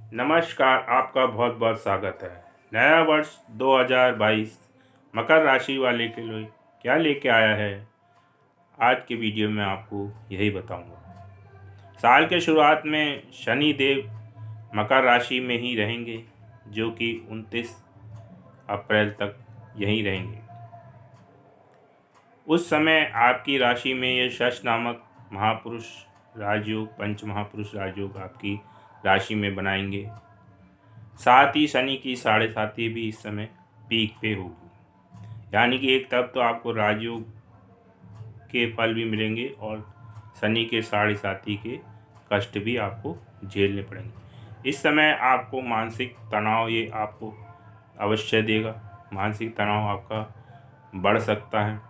नमस्कार, आपका बहुत बहुत स्वागत है। नया वर्ष 2022 मकर राशि वाले के लिए क्या लेके आया है, आज के वीडियो में आपको यही बताऊंगा। साल के शुरुआत में शनि देव मकर राशि में ही रहेंगे, जो कि 29 अप्रैल तक यहीं रहेंगे। उस समय आपकी राशि में ये शश नामक महापुरुष राजयोग, पंच महापुरुष राजयोग आपकी राशि में बनाएंगे। साथ ही शनि की 7.5 भी इस समय पीक पे होगी, यानी कि एक तरफ तो आपको राजयोग के फल भी मिलेंगे और शनि के 7.5 के कष्ट भी आपको झेलने पड़ेंगे। इस समय आपको मानसिक तनाव ये आपको अवश्य देगा। मानसिक तनाव आपका बढ़ सकता है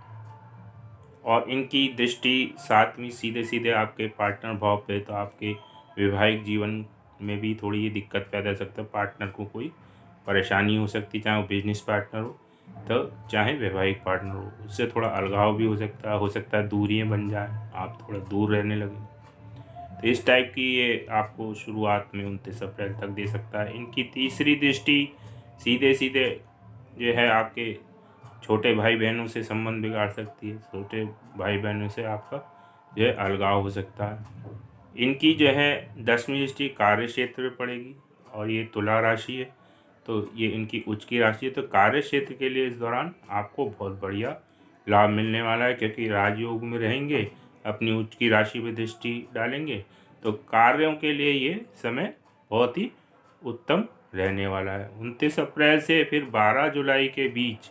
और इनकी दृष्टि 7वीं सीधे सीधे आपके पार्टनर भाव पे, तो आपके वैवाहिक जीवन में भी थोड़ी ये दिक्कत पैदा कर सकता है। पार्टनर को कोई परेशानी हो सकती है, चाहे वो बिजनेस पार्टनर हो तो चाहे वैवाहिक पार्टनर हो, उससे थोड़ा अलगाव भी हो सकता है दूरियां बन जाए, आप थोड़ा दूर रहने लगे। तो इस टाइप की ये आपको शुरुआत में 29 अप्रैल तक दे सकता है। इनकी तीसरी दृष्टि सीधे सीधे जो है आपके छोटे भाई बहनों से संबंध बिगाड़ सकती है। छोटे भाई बहनों से आपका जो है अलगाव हो सकता है। इनकी जो है 10वीं दृष्टि कार्य क्षेत्र में पड़ेगी और ये तुला राशि है, तो ये इनकी उच्च की राशि है। तो कार्य क्षेत्र के लिए इस दौरान आपको बहुत बढ़िया लाभ मिलने वाला है, क्योंकि राजयोग में रहेंगे, अपनी उच्च की राशि में दृष्टि डालेंगे, तो कार्यों के लिए ये समय बहुत ही उत्तम रहने वाला है। 29 अप्रैल से फिर 12 जुलाई के बीच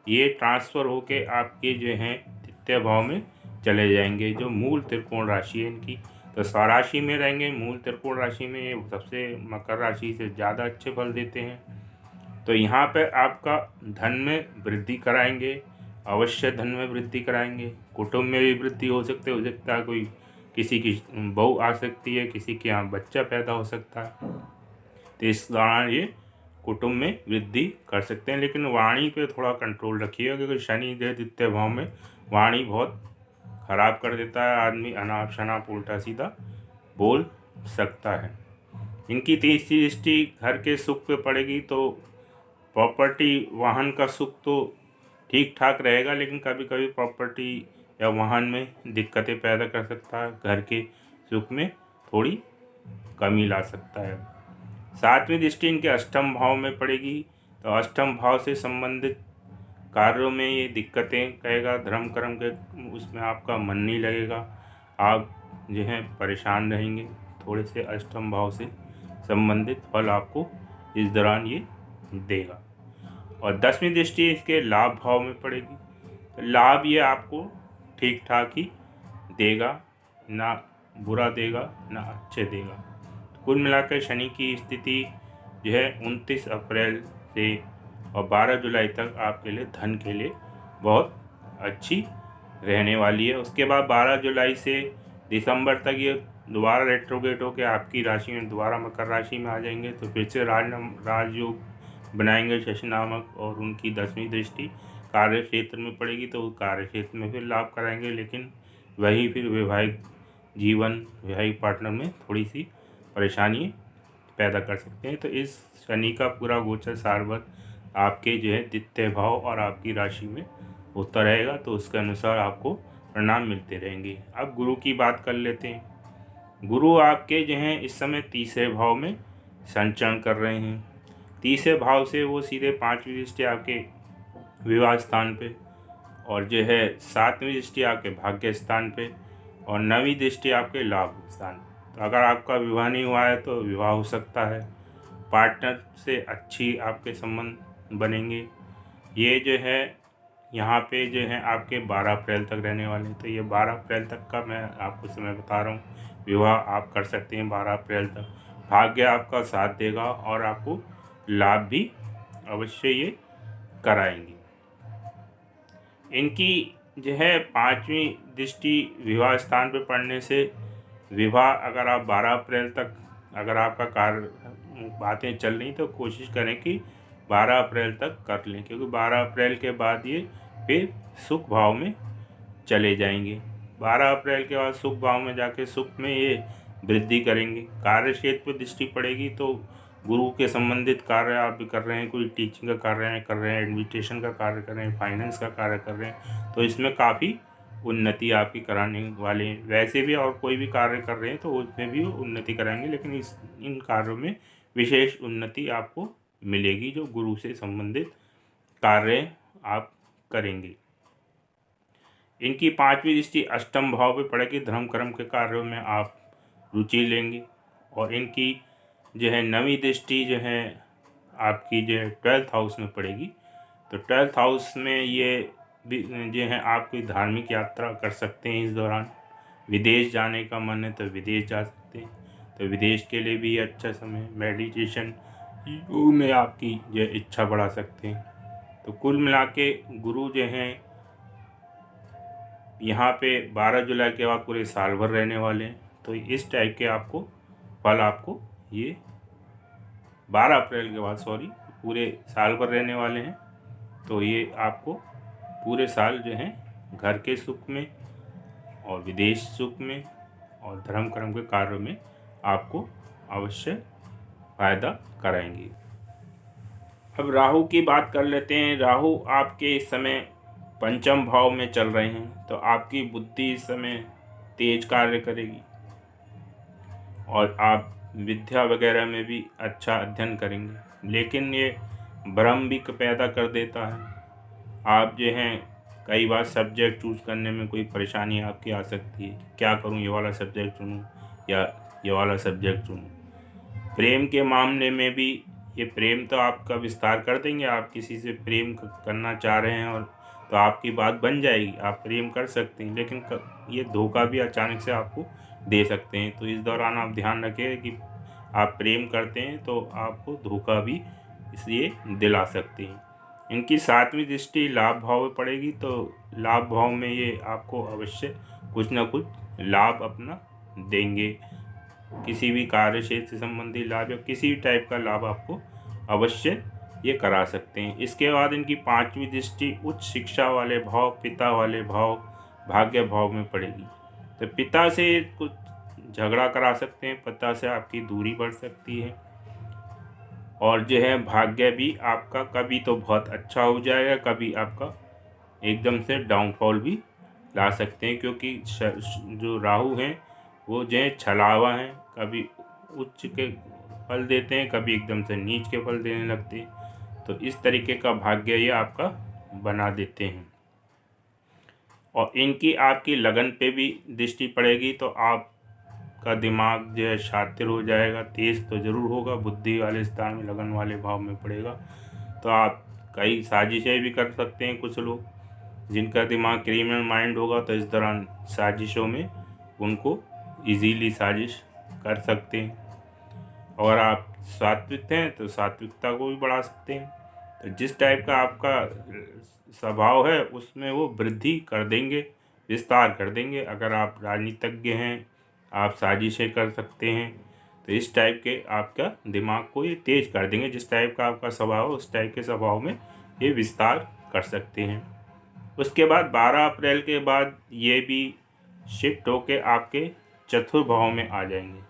ये ट्रांसफ़र होके आपके जो हैं तृतीय भाव में चले जाएंगे, जो मूल त्रिकोण राशि है इनकी। तो स्वराशि में रहेंगे, मूल त्रिकोण राशि में ये सबसे मकर राशि से ज़्यादा अच्छे फल देते हैं। तो यहाँ पे आपका धन में वृद्धि कराएंगे, अवश्य धन में वृद्धि कराएंगे। कुटुंब में भी वृद्धि हो सकता है कोई किसी की बहू आ सकती है, किसी के यहाँ बच्चा पैदा हो सकता है। तो इस दौरान ये कुटुंब में वृद्धि कर सकते हैं, लेकिन वाणी पे थोड़ा कंट्रोल रखिएगा, क्योंकि शनि देव द्वितीय भाव में वाणी बहुत खराब कर देता है। आदमी अनाप शनाप उल्टा सीधा बोल सकता है। इनकी तीसरी दृष्टि घर के सुख पे पड़ेगी, तो प्रॉपर्टी वाहन का सुख तो ठीक ठाक रहेगा, लेकिन कभी कभी प्रॉपर्टी या वाहन में दिक्कतें पैदा कर सकता है। घर के सुख में थोड़ी कमी ला सकता है। 7वीं दृष्टि इनके अष्टम भाव में पड़ेगी, तो अष्टम भाव से संबंधित कार्यों में ये दिक्कतें कहेगा। धर्म कर्म के उसमें आपका मन नहीं लगेगा, आप जो है परेशान रहेंगे। थोड़े से अष्टम भाव से संबंधित फल आपको इस दौरान ये देगा। और 10वीं दृष्टि इसके लाभ भाव में पड़ेगी, तो लाभ ये आपको ठीक ठाक ही देगा, ना बुरा देगा ना अच्छे देगा। कुल मिलाकर शनि की स्थिति जो है 29 अप्रैल से और 12 जुलाई तक आपके लिए धन के लिए बहुत अच्छी रहने वाली है। उसके बाद 12 जुलाई से दिसंबर तक ये दोबारा रेट्रोगेट होकर आपकी राशि में दोबारा मकर राशि में आ जाएंगे। तो फिर से राजयोग बनाएंगे शशि नामक, और उनकी 10वीं दृष्टि कार्य क्षेत्र में पड़ेगी, तो कार्य क्षेत्र में फिर लाभ कराएंगे, लेकिन वही फिर वैवाहिक जीवन, वैवाहिक पार्टनर में थोड़ी सी परेशानी पैदा कर सकते हैं। तो इस शनि का पूरा गोचर सारवत आपके जो है द्वितीय भाव और आपकी राशि में होता रहेगा, तो उसके अनुसार आपको परिणाम मिलते रहेंगे। अब गुरु की बात कर लेते हैं। गुरु आपके जो हैं इस समय तीसरे भाव में संचरण कर रहे हैं। तीसरे भाव से वो सीधे 5वीं दृष्टि आपके विवाह स्थान पे, और जो है 7वीं दृष्टि आपके भाग्य स्थान पे, और 9वीं दृष्टि आपके लाभ स्थान। तो अगर आपका विवाह नहीं हुआ है तो विवाह हो सकता है, पार्टनर से अच्छी आपके संबंध बनेंगे। ये जो है यहाँ पे जो है आपके 12 अप्रैल तक रहने वाले हैं। तो ये 12 अप्रैल तक का मैं आपको समय बता रहा हूँ, विवाह आप कर सकते हैं 12 अप्रैल तक। भाग्य आपका साथ देगा और आपको लाभ भी अवश्य ये कराएंगे। इनकी जो है 5वीं दृष्टि विवाह स्थान पे पड़ने से विवाह, अगर आप 12 अप्रैल तक अगर आपका कार्य बातें चल रही तो कोशिश करें कि 12 अप्रैल तक कर लें, क्योंकि 12 अप्रैल के बाद ये फिर सुख भाव में चले जाएंगे। 12 अप्रैल के बाद सुख भाव में जाके सुख में ये वृद्धि करेंगे। कार्य क्षेत्र पर दृष्टि पड़ेगी, तो गुरु के संबंधित कार्य आप भी कर रहे हैं, कोई टीचिंग का कार्य कर रहे हैं, एडमिनिस्ट्रेशन का कार्य कर रहे हैं, फाइनेंस का कार्य कर रहे हैं, तो इसमें काफ़ी उन्नति आपकी कराने वाले हैं। वैसे भी और कोई भी कार्य कर रहे हैं तो उसमें भी उन्नति कराएंगे, लेकिन इन कार्यों में विशेष उन्नति आपको मिलेगी जो गुरु से संबंधित कार्य आप करेंगे। इनकी 5वीं दृष्टि अष्टम भाव पे पड़ेगी, धर्म कर्म के कार्यों में आप रुचि लेंगे। और इनकी जो है 9वीं दृष्टि जो है आपकी जो है 12th हाउस में पड़ेगी। तो 12th हाउस में ये जो है आपकी धार्मिक यात्रा कर सकते हैं। इस दौरान विदेश जाने का मन है तो विदेश जा सकते हैं, तो विदेश के लिए भी अच्छा समय। मेडिटेशन में आपकी जो इच्छा बढ़ा सकते हैं। तो कुल मिला के गुरु जो हैं यहाँ पे 12 जुलाई के बाद पूरे साल भर रहने वाले हैं। तो इस टाइप के आपको फल आपको ये 12 अप्रैल के बाद पूरे साल भर रहने वाले हैं। तो ये आपको पूरे साल जो है घर के सुख में और विदेश सुख में और धर्म कर्म के कार्यों में आपको अवश्य फायदा कराएंगे। अब राहु की बात कर लेते हैं। राहु आपके इस समय पंचम भाव में चल रहे हैं, तो आपकी बुद्धि इस समय तेज कार्य करेगी और आप विद्या वगैरह में भी अच्छा अध्ययन करेंगे। लेकिन ये भ्रम भी पैदा कर देता है। आप जो हैं कई बार सब्जेक्ट चूज़ करने में कोई परेशानी आपकी आ सकती है, क्या करूं, ये वाला सब्जेक्ट चुनूं या ये वाला सब्जेक्ट चुनूं। प्रेम के मामले में भी ये प्रेम तो आपका विस्तार कर देंगे। आप किसी से प्रेम करना चाह रहे हैं और तो आपकी बात बन जाएगी, आप प्रेम कर सकते हैं, लेकिन ये धोखा भी अचानक से आपको दे सकते हैं। तो इस दौरान आप ध्यान रखें कि आप प्रेम करते हैं तो आपको धोखा भी इसलिए दिला सकते हैं। इनकी 7वीं दृष्टि लाभ भाव में पड़ेगी, तो लाभ भाव में ये आपको अवश्य कुछ ना कुछ लाभ अपना देंगे। किसी भी कार्य क्षेत्र से संबंधित लाभ या किसी भी टाइप का लाभ आपको अवश्य ये करा सकते हैं। इसके बाद इनकी 5वीं दृष्टि उच्च शिक्षा वाले भाव, पिता वाले भाव, भाग्य भाव में पड़ेगी। तो पिता से कुछ झगड़ा करा सकते हैं, पिता से आपकी दूरी बढ़ सकती है। और जो है भाग्य भी आपका कभी तो बहुत अच्छा हो जाएगा, कभी आपका एकदम से डाउनफॉल भी ला सकते हैं, क्योंकि जो राहु हैं वो जो है छलावा हैं, कभी उच्च के फल देते हैं, कभी एकदम से नीच के फल देने लगते हैं। तो इस तरीके का भाग्य ये आपका बना देते हैं। और इनकी आपकी लगन पे भी दृष्टि पड़ेगी, तो आपका दिमाग जो है शातिर हो जाएगा, तेज तो ज़रूर होगा। बुद्धि वाले स्थान में लगन वाले भाव में पड़ेगा, तो आप कई साजिशें भी कर सकते हैं। कुछ लोग जिनका दिमाग क्रिमिनल माइंड होगा तो इस दौरान साजिशों में उनको इजीली साजिश कर सकते हैं। और आप सात्विक हैं तो सात्विकता को भी बढ़ा सकते हैं। तो जिस टाइप का आपका स्वभाव है उसमें वो वृद्धि कर देंगे, विस्तार कर देंगे। अगर आप राजनीतिज्ञ हैं, आप साजिशें कर सकते हैं, तो इस टाइप के आपका दिमाग को ये तेज कर देंगे। जिस टाइप का आपका स्वभाव है उस टाइप के स्वभाव में ये विस्तार कर सकते हैं। उसके बाद 12 अप्रैल के बाद ये भी शिफ्ट होके आपके चतुर्थ भाव में आ जाएंगे।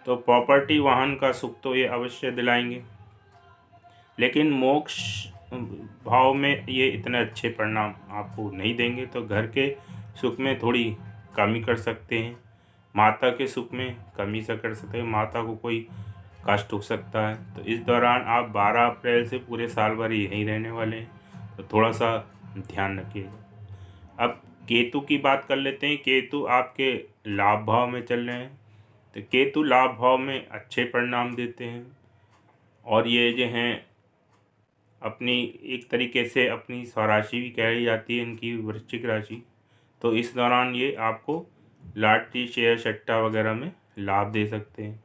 तो प्रॉपर्टी वाहन का सुख तो ये अवश्य दिलाएंगे, लेकिन मोक्ष भाव में ये इतने अच्छे परिणाम आपको नहीं देंगे। तो घर के सुख में थोड़ी कमी कर सकते हैं, माता के सुख में कमी से कर सकते हैं, माता को कोई कष्ट हो सकता है। तो इस दौरान आप 12 अप्रैल से पूरे साल भर यहीं रहने वाले हैं, तो थोड़ा सा ध्यान रखिएगा। अब केतु की बात कर लेते हैं। केतु आपके लाभ भाव में चल रहे हैं, तो केतु लाभ भाव में अच्छे परिणाम देते हैं। और ये जो हैं अपनी एक तरीके से अपनी स्वराशि भी कही जाती है इनकी, वृश्चिक राशि। तो इस दौरान ये आपको लॉटरी, शेयर, सट्टा वगैरह में लाभ दे सकते हैं।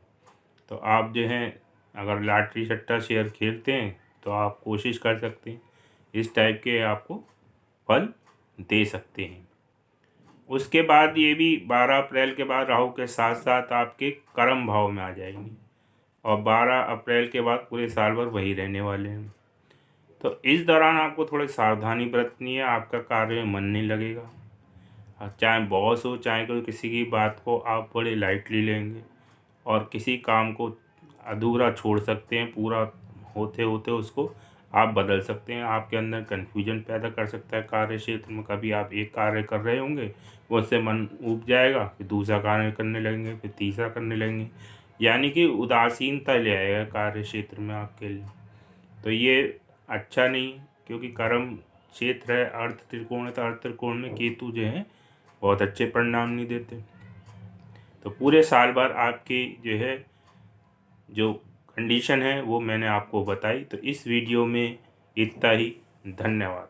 तो आप जो हैं अगर लॉटरी, सट्टा, शेयर खेलते हैं तो आप कोशिश कर सकते हैं, इस टाइप के आपको फल दे सकते हैं। उसके बाद ये भी 12 अप्रैल के बाद राहु के साथ साथ आपके कर्म भाव में आ जाएंगे, और 12 अप्रैल के बाद पूरे साल भर वही रहने वाले हैं। तो इस दौरान आपको थोड़ी सावधानी बरतनी है, आपका कार्य में मन नहीं लगेगा। चाहे बॉस हो, चाहे कोई, किसी की बात को आप बड़े लाइटली लेंगे और किसी काम को अधूरा छोड़ सकते हैं, पूरा होते होते उसको आप बदल सकते हैं। आपके अंदर कन्फ्यूजन पैदा कर सकता है कार्य क्षेत्र में। कभी आप एक कार्य कर रहे होंगे, वो उससे मन ऊब जाएगा, फिर दूसरा कार्य करने लगेंगे, फिर तीसरा करने लगेंगे, यानी कि उदासीनता ले आएगा कार्य क्षेत्र में आपके लिए। तो ये अच्छा नहीं, क्योंकि कर्म क्षेत्र है, अर्थ त्रिकोण है, तो अर्थ त्रिकोण में केतु जो है बहुत अच्छे परिणाम नहीं देते। तो पूरे साल भर आपकी जो है जो कंडीशन है वो मैंने आपको बताई। तो इस वीडियो में इतना ही। धन्यवाद।